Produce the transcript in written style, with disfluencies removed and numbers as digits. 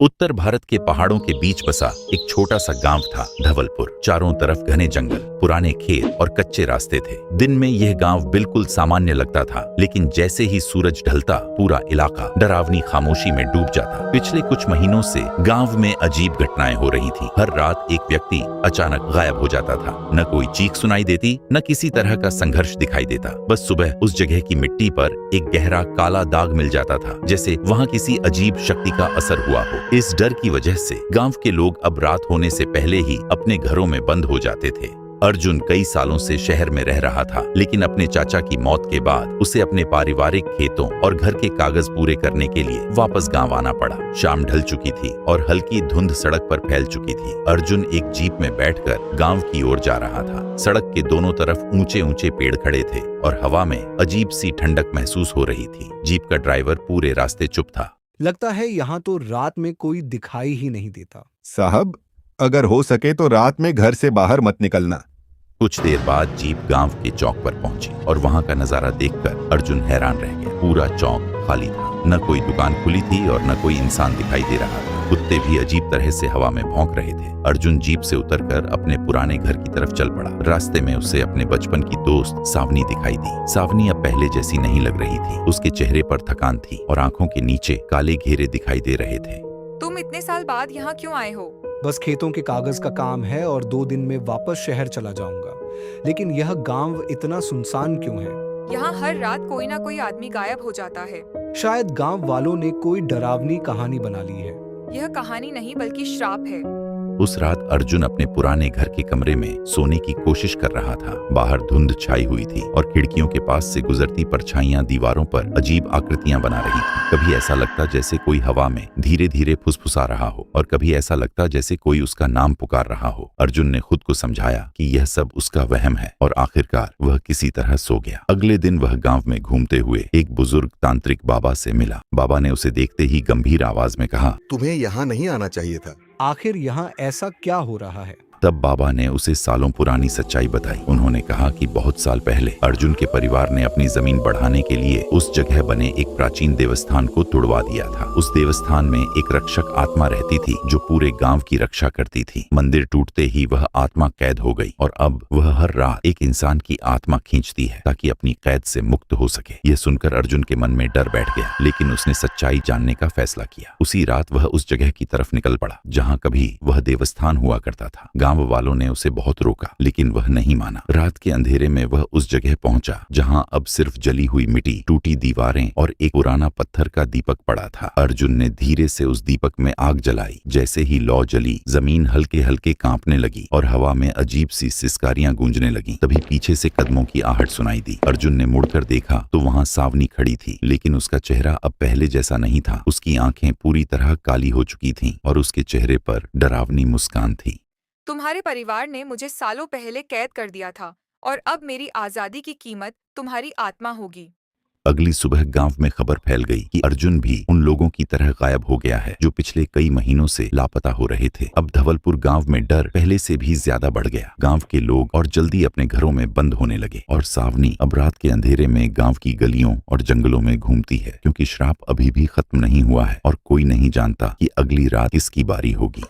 उत्तर भारत के पहाड़ों के बीच बसा एक छोटा सा गांव था धवलपुर। चारों तरफ घने जंगल, पुराने खेत और कच्चे रास्ते थे। दिन में यह गांव बिल्कुल सामान्य लगता था, लेकिन जैसे ही सूरज ढलता पूरा इलाका डरावनी खामोशी में डूब जाता। पिछले कुछ महीनों से गांव में अजीब घटनाएं हो रही थी। हर रात एक व्यक्ति अचानक गायब हो जाता था। न कोई चीख सुनाई देती, न किसी तरह का संघर्ष दिखाई देता। बस सुबह उस जगह की मिट्टी पर एक गहरा काला दाग मिल जाता था, जैसे वहाँ किसी अजीब शक्ति का असर हुआ हो। इस डर की वजह से गांव के लोग अब रात होने से पहले ही अपने घरों में बंद हो जाते थे। अर्जुन कई सालों से शहर में रह रहा था, लेकिन अपने चाचा की मौत के बाद उसे अपने पारिवारिक खेतों और घर के कागज पूरे करने के लिए वापस गांव आना पड़ा। शाम ढल चुकी थी और हल्की धुंध सड़क पर फैल चुकी थी। अर्जुन एक जीप में बैठकर गांव की ओर जा रहा था। सड़क के दोनों तरफ ऊंचे ऊंचे पेड़ खड़े थे और हवा में अजीब सी ठंडक महसूस हो रही थी। जीप का ड्राइवर पूरे रास्ते चुप था। लगता है यहाँ तो रात में कोई दिखाई ही नहीं देता। साहब, अगर हो सके तो रात में घर से बाहर मत निकलना। कुछ देर बाद जीप गांव के चौक पर पहुंची और वहां का नजारा देखकर अर्जुन हैरान रह गया। पूरा चौक खाली था। न कोई दुकान खुली थी और न कोई इंसान दिखाई दे रहा था। कुत्ते भी अजीब तरह से हवा में भौंक रहे थे। अर्जुन जीप से उतरकर अपने पुराने घर की तरफ चल पड़ा। रास्ते में उसे अपने बचपन की दोस्त सावनी दिखाई दी। सावनी अब पहले जैसी नहीं लग रही थी। उसके चेहरे पर थकान थी और आंखों के नीचे काले घेरे दिखाई दे रहे थे। तुम इतने साल बाद यहाँ क्यों आए हो? बस खेतों के कागज का काम है और 2 दिन में वापस शहर चला जाऊंगा। लेकिन यह गांव इतना सुनसान क्यों है? यहाँ हर रात कोई ना कोई आदमी गायब हो जाता है। शायद गांव वालों ने कोई डरावनी कहानी बना ली है। यह कहानी नहीं बल्कि श्राप है। उस रात अर्जुन अपने पुराने घर के कमरे में सोने की कोशिश कर रहा था। बाहर धुंध छाई हुई थी और खिड़कियों के पास से गुजरती परछाइयां दीवारों पर अजीब आकृतियां बना रही थी। कभी ऐसा लगता जैसे कोई हवा में धीरे धीरे फुसफुसा रहा हो और कभी ऐसा लगता जैसे कोई उसका नाम पुकार रहा हो। अर्जुन ने खुद को समझाया कि यह सब उसका वहम है और आखिरकार वह किसी तरह सो गया। अगले दिन वह गांव में घूमते हुए एक बुजुर्ग तांत्रिक बाबा से मिला। बाबा ने उसे देखते ही गंभीर आवाज में कहा, तुम्हें यहाँ नहीं आना चाहिए था। आखिर यहाँ ऐसा क्या हो रहा है? तब बाबा ने उसे सालों पुरानी सच्चाई बताई। उन्होंने कहा कि बहुत साल पहले अर्जुन के परिवार ने अपनी जमीन बढ़ाने के लिए उस जगह बने एक प्राचीन देवस्थान को तुड़वा दिया था। उस देवस्थान में एक रक्षक आत्मा रहती थी जो पूरे गांव की रक्षा करती थी। मंदिर टूटते ही वह आत्मा कैद हो गई और अब वह हर रात एक इंसान की आत्मा खींचती है ताकि अपनी कैद से मुक्त हो सके। यह सुनकर अर्जुन के मन में डर बैठ गया, लेकिन उसने सच्चाई जानने का फैसला किया। उसी रात वह उस जगह की तरफ निकल पड़ा जहाँ कभी वह देवस्थान हुआ करता था। गांव वालों ने उसे बहुत रोका, लेकिन वह नहीं माना। रात के अंधेरे में वह उस जगह पहुंचा जहां अब सिर्फ जली हुई मिट्टी, टूटी दीवारें और एक पुराना पत्थर का दीपक पड़ा था। अर्जुन ने धीरे से उस दीपक में आग जलाई। जैसे ही लौ जली, जमीन हल्के हल्के कांपने लगी और हवा में अजीब सी सिसकारियां गूंजने लगीं। तभी पीछे से कदमों की आहट सुनाई दी। अर्जुन ने मुड़कर देखा तो वहां सावनी खड़ी थी, लेकिन उसका चेहरा अब पहले जैसा नहीं था। उसकी आंखें पूरी तरह काली हो चुकी थीं और उसके चेहरे पर डरावनी मुस्कान थी। तुम्हारे परिवार ने मुझे सालों पहले कैद कर दिया था और अब मेरी आजादी की कीमत तुम्हारी आत्मा होगी। अगली सुबह गांव में खबर फैल गई कि अर्जुन भी उन लोगों की तरह गायब हो गया है जो पिछले कई महीनों से लापता हो रहे थे। अब धवलपुर गांव में डर पहले से भी ज्यादा बढ़ गया। गांव के लोग और जल्दी अपने घरों में बंद होने लगे और सावनी अब रात के अंधेरे में गांव की गलियों और जंगलों में घूमती है, क्योंकि श्राप अभी भी खत्म नहीं हुआ है और कोई नहीं जानता कि अगली रात किसकी बारी होगी।